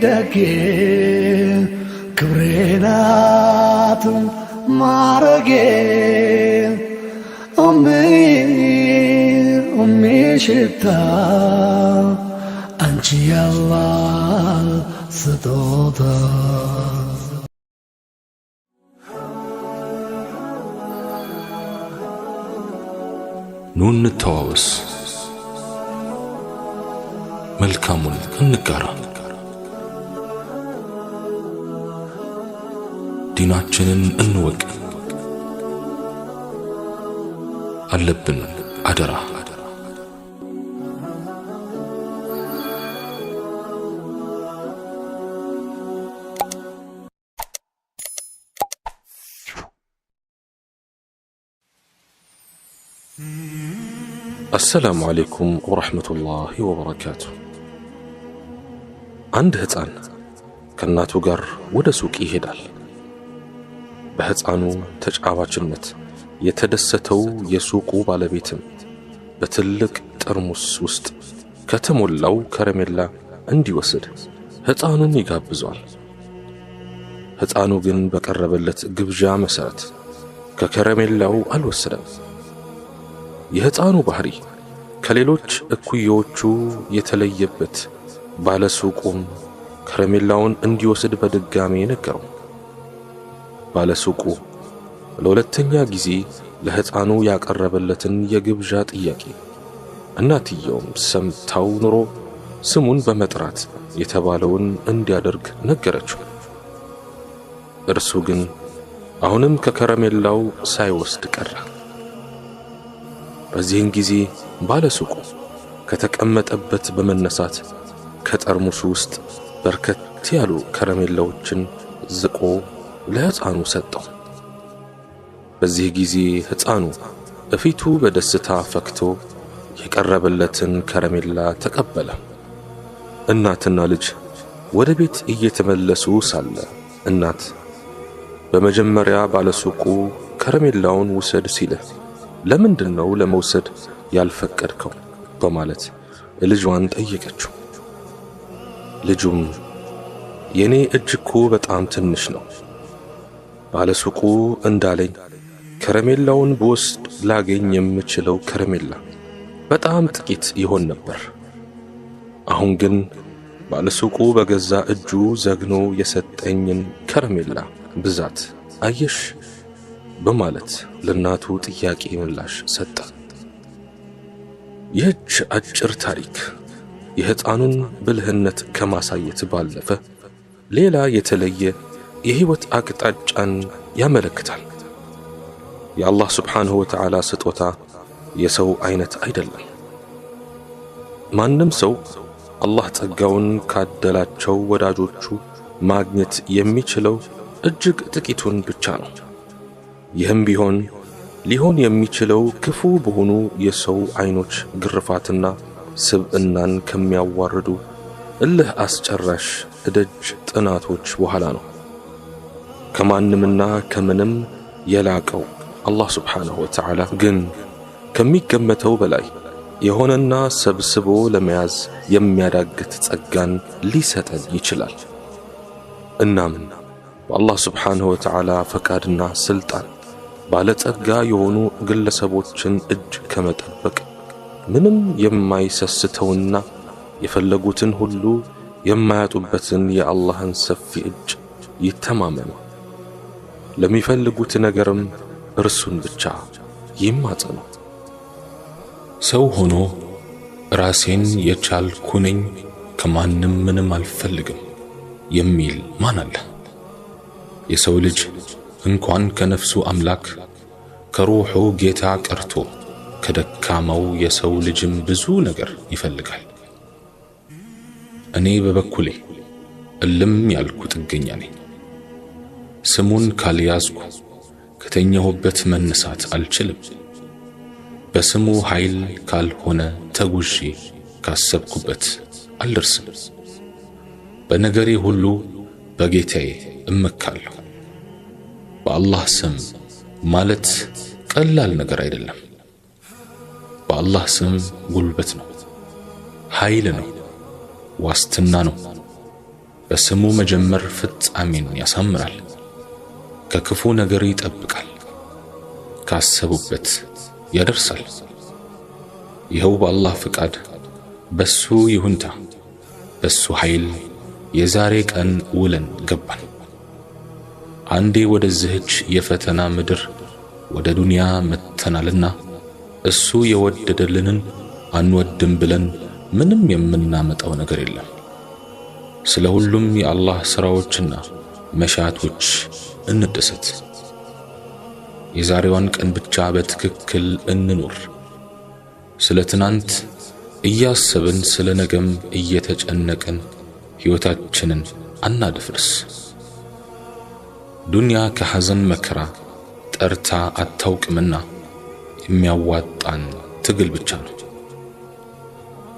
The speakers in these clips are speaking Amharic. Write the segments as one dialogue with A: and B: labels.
A: ደጌ ክብሬናት ማረጌ ሽታ አንቺ ያላህ ስጦታ
B: ኑ እንተዋወስ፣ መልካሙን እንጋራ፣ ዲናችንን እንወቅ። አለብን አደራ። السلام عليكم ورحمة الله وبركاته. عند هتان كناتو غر ወደ ሱቅ ይሄዳል። በህፃኑ ተጫዋችነት የተደሰተው የሱቁ ባለቤትም በትልቅ ጠርሙስ ውስጥ ከተሞላው ከረሜላ እንዲወስድ ህፃኑን ይጋብዟል። ህፃኑ ግን በቀረበለት ግብዣ መሰረት ከከረሜላው አልወሰደም። የህፃኑ ባህሪ ከሌሎች እኩዮቹ የተለየበት ባለሱቁም ከረሜላውን እንዲወስድ በድጋሚ ነገረው። ባለሱቁ ለሁለተኛ ጊዜ ለህፃኑ ያቀረበለትን የግብዣ ጥያቄ እናትየውም ሰምታው ኑሮ ስሙን በመጥራት የተባለውን እንዲያደርግ ነገረችው። እርሱ ግን አሁንም ከከረሜላው ሳይወስድ ቀረ። በዚህን ጊዜ ባለሱቁ ከተቀመጠበት በመነሳት ከጠርሙሱ ውስጥ በርከት ያሉ ከረሜላዎችን ዝቆ ለህፃኑ ሰጠው። በዚህ ጊዜ ህፃኑ እፊቱ በደስታ ፈክቶ የቀረበለትን ከረሜላ ተቀበለ። እናትና ልጅ ወደ ቤት እየተመለሱ ሳለ እናት በመጀመሪያ ባለሱቁ ከረሜላውን ውሰድ ሲልህ ለምንድነው ለመውሰድ ያልፈቀድከው በማለት ልጇን ጠየቀችው። ልጁም የኔ እጅ እኮ በጣም ትንሽ ነው፣ ባለሱቁ እንዳለኝ ከረሜላውን በውስጥ ላገኝ የምችለው ከረሜላ በጣም ጥቂት ይሆን ነበር። አሁን ግን ባለሱቁ በገዛ እጁ ዘግኖ የሰጠኝን ከረሜላ ብዛት አየሽ በማለት ለናቱ ጥያቄ ምላሽ ሰጠ። ይህች አጭር ታሪክ የህፃኑን ብልህነት ከማሳየት ባለፈ ሌላ የተለየ የህይወት አቅጣጫን ያመለክታል። የአላህ ስብሓንሁ ወተዓላ ስጦታ የሰው አይነት አይደለም። ማንም ሰው አላህ ጸጋውን ካደላቸው ወዳጆቹ ማግኘት የሚችለው እጅግ ጥቂቱን ብቻ ነው። ይህም ቢሆን ሊሆን የሚችለው ክፉ በሆኑ የሰው አይኖች ግርፋትና ስብዕናን ከሚያዋርዱ እልህ አስጨራሽ እደጅ ጥናቶች በኋላ ነው። ከማንምና ከምንም የላቀው አላህ ስብሓንሁ ወተዓላ ግን ከሚገመተው በላይ የሆነና ሰብስቦ ለመያዝ የሚያዳግት ጸጋን ሊሰጠን ይችላል። እናም በአላህ ስብሓንሁ ወተዓላ ፈቃድና ስልጣን ባለጸጋ የሆኑ ግለሰቦችን እጅ ከመጠበቅ ምንም የማይሰስተውና የፈለጉትን ሁሉ የማያጡበትን የአላህን ሰፊ እጅ ይተማመኑ። ለሚፈልጉት ነገርም እርሱን ብቻ ይማጸኑ። ሰው ሆኖ ራሴን የቻልኩ ነኝ ከማንም ምንም አልፈልግም የሚል ማን አለ? የሰው ልጅ እንኳን ከነፍሱ አምላክ ከሩሑ ጌታ ቀርቶ ከደካማው የሰው ልጅም ብዙ ነገር ይፈልጋል። እኔ በበኩሌ እልም ያልኩ ጥገኛ ነኝ። ስሙን ካልያዝኩ ከተኛሁበት መነሳት አልችልም። በስሙ ኃይል ካልሆነ ተጉዤ ካሰብኩበት አልደርስም። በነገሬ ሁሉ በጌታዬ እመካለሁ። በአላህ ስም ማለት ቀላል ነገር አይደለም። በአላህ ስም ጉልበት ነው፣ ኃይል ነው፣ ዋስትና ነው። በስሙ መጀመር ፍጻሜን ያሳምራል፣ ከክፉ ነገር ይጠብቃል፣ ካሰቡበት ያደርሳል። ይኸው በአላህ ፍቃድ፣ በሱ ይሁንታ፣ በሱ ኃይል የዛሬ ቀን ውለን ገባን። አንዴ ወደዚህች የፈተና ምድር ወደ ዱንያ መተናልና እሱ የወደደልንን አንወድም ብለን ምንም የምናመጣው ነገር የለም። ስለ ሁሉም የአላህ ሥራዎችና መሻቶች እንደሰት። የዛሬዋን ቀን ብቻ በትክክል እንኑር። ስለ ትናንት እያሰብን ስለ ነገም እየተጨነቅን ሕይወታችንን አናድፍርስ። ዱንያ ከሐዘን መከራ ጠርታ አታውቅምና የሚያዋጣን ትግል ብቻ ነው።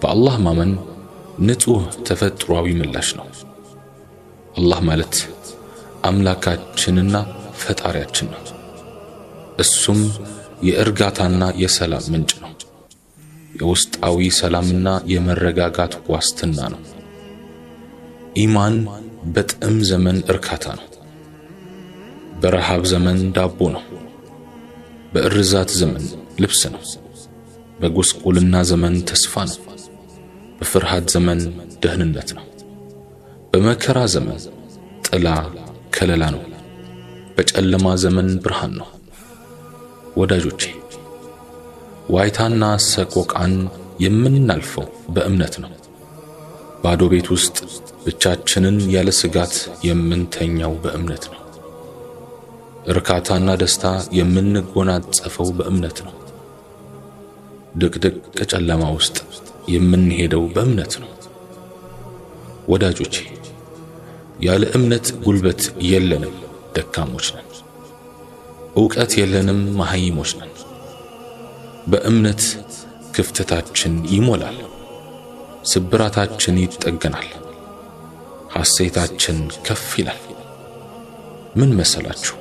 B: በአላህ ማመን ንጹህ ተፈጥሯዊ ምላሽ ነው። አላህ ማለት አምላካችንና ፈጣሪያችን ነው። እሱም የእርጋታና የሰላም ምንጭ ነው። የውስጣዊ ሰላምና የመረጋጋት ዋስትና ነው። ኢማን በጥም ዘመን እርካታ ነው። በረሃብ ዘመን ዳቦ ነው። በእርዛት ዘመን ልብስ ነው። በጉስቁልና ዘመን ተስፋ ነው። በፍርሃት ዘመን ደህንነት ነው። በመከራ ዘመን ጥላ ከለላ ነው። በጨለማ ዘመን ብርሃን ነው። ወዳጆቼ፣ ዋይታና ሰቆቃን የምናልፈው በእምነት ነው። ባዶ ቤት ውስጥ ብቻችንን ያለ ስጋት የምንተኛው በእምነት ነው። እርካታና ደስታ የምንጎናጸፈው በእምነት ነው። ድቅድቅ ጨለማ ውስጥ የምንሄደው በእምነት ነው። ወዳጆቼ፣ ያለ እምነት ጉልበት የለንም፣ ደካሞች ነን። ዕውቀት የለንም፣ መሃይሞች ነን። በእምነት ክፍተታችን ይሞላል፣ ስብራታችን ይጠገናል፣ ሐሴታችን ከፍ ይላል። ምን መሰላችሁ?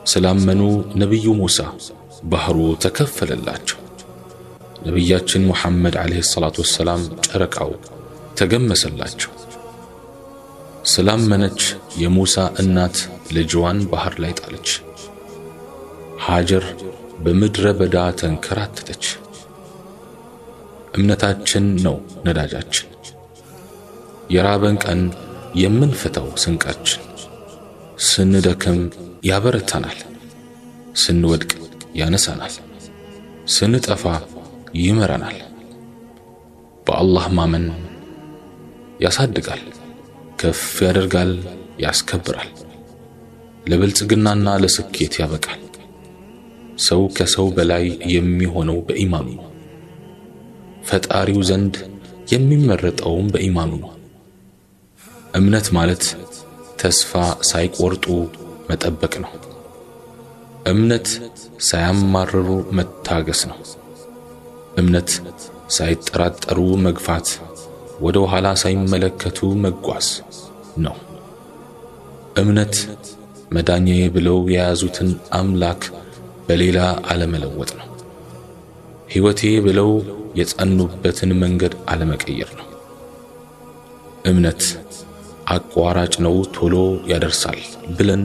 B: ስላመኑ ነቢዩ ሙሳ ባህሩ ተከፈለላቸው። ነቢያችን ሙሐመድ ዓለይሂ ሰላቱ ወሰላም ጨረቃው ተገመሰላቸው። ስላመነች የሙሳ እናት ልጅዋን ባህር ላይ ጣለች። ሃጀር በምድረ በዳ ተንከራተተች። እምነታችን ነው ነዳጃችን፣ የራበን ቀን የምንፈታው ስንቃችን። ስንደክም ያበረታናል፣ ስንወድቅ ያነሳናል፣ ስንጠፋ ይመራናል። በአላህ ማመን ያሳድጋል፣ ከፍ ያደርጋል፣ ያስከብራል፣ ለብልጽግናና ለስኬት ያበቃል። ሰው ከሰው በላይ የሚሆነው በኢማኑ ነው። ፈጣሪው ዘንድ የሚመረጠውም በኢማኑ ነው። እምነት ማለት ተስፋ ሳይቆርጡ መጠበቅ ነው። እምነት ሳያማርሩ መታገስ ነው። እምነት ሳይጠራጠሩ መግፋት፣ ወደ ኋላ ሳይመለከቱ መጓዝ ነው። እምነት መዳኛዬ ብለው የያዙትን አምላክ በሌላ አለመለወጥ ነው። ሕይወቴ ብለው የጸኑበትን መንገድ አለመቀየር ነው። እምነት አቋራጭ ነው፣ ቶሎ ያደርሳል ብለን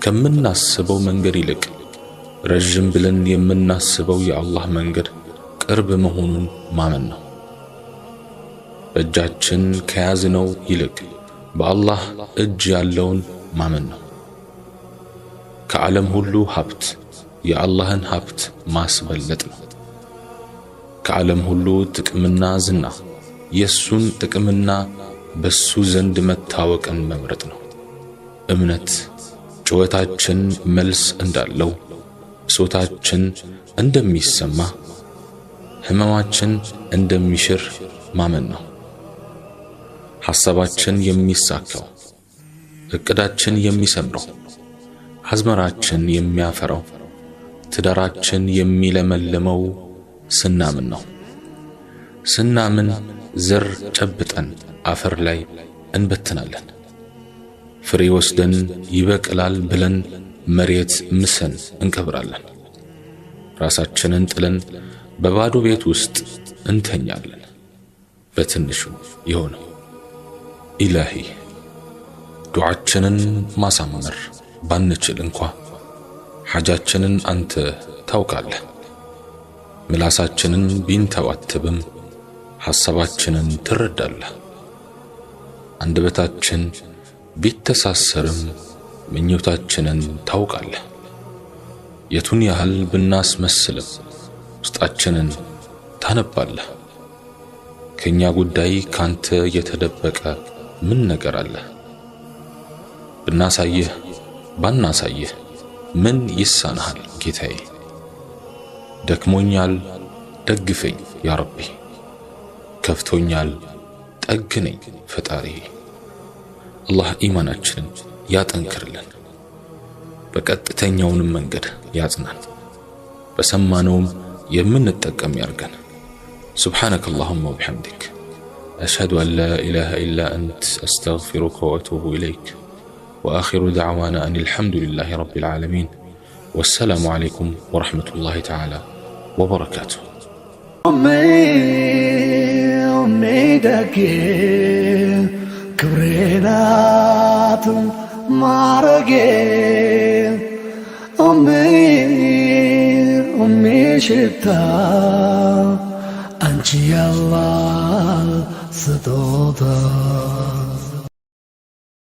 B: ከምናስበው መንገድ ይልቅ ረጅም ብለን የምናስበው የአላህ መንገድ ቅርብ መሆኑን ማመን ነው። በእጃችን ከያዝነው ይልቅ በአላህ እጅ ያለውን ማመን ነው። ከዓለም ሁሉ ሀብት የአላህን ሀብት ማስበለጥ ነው። ከዓለም ሁሉ ጥቅምና ዝና የሱን ጥቅምና በሱ ዘንድ መታወቅን መምረጥ ነው። እምነት ጩኸታችን መልስ እንዳለው፣ ብሶታችን እንደሚሰማ፣ ህመማችን እንደሚሽር ማመን ነው። ሐሳባችን የሚሳካው፣ እቅዳችን የሚሰምረው፣ አዝመራችን የሚያፈራው፣ ትዳራችን የሚለመልመው ስናምን ነው። ስናምን ዘር ጨብጠን አፈር ላይ እንበትናለን። ፍሬ ወስደን ይበቅላል ብለን መሬት ምሰን እንቀብራለን። ራሳችንን ጥለን በባዶ ቤት ውስጥ እንተኛለን። በትንሹ የሆነው። ኢላሂ ዱዓችንን ማሳመር ባንችል እንኳ ሐጃችንን አንተ ታውቃለህ። ምላሳችንን ቢንተባተብም ሐሳባችንን ትረዳለህ። አንደበታችን ቢተሳሰርም ምኞታችንን ታውቃለህ። የቱን ያህል ብናስመስልም ውስጣችንን ታነባለህ። ከኛ ጉዳይ ካንተ የተደበቀ ምን ነገር አለ? ብናሳየህ ባናሳየህ ምን ይሳናሃል ጌታዬ? ደክሞኛል ደግፈኝ ያ ረቢ፣ ከፍቶኛል ጠግነኝ ፈጣሪ። አላህ ኢማናችንን ያጠንክርልን፣ በቀጥተኛውንም መንገድ ያጽናን፣ በሰማነውም የምንጠቀም ያርገን። سبحانك اللهم وبحمدك أشهد أن لا إله إلا أنت أستغفرك وأتوب إليك وآخر دعوانا أن الحمد لله رب العالمين والسلام عليكم ورحمة الله تعالى وبركاته.
A: أمي دكي كبرينات معرقي أمي شتا አንቺ ያላህ ስጦታ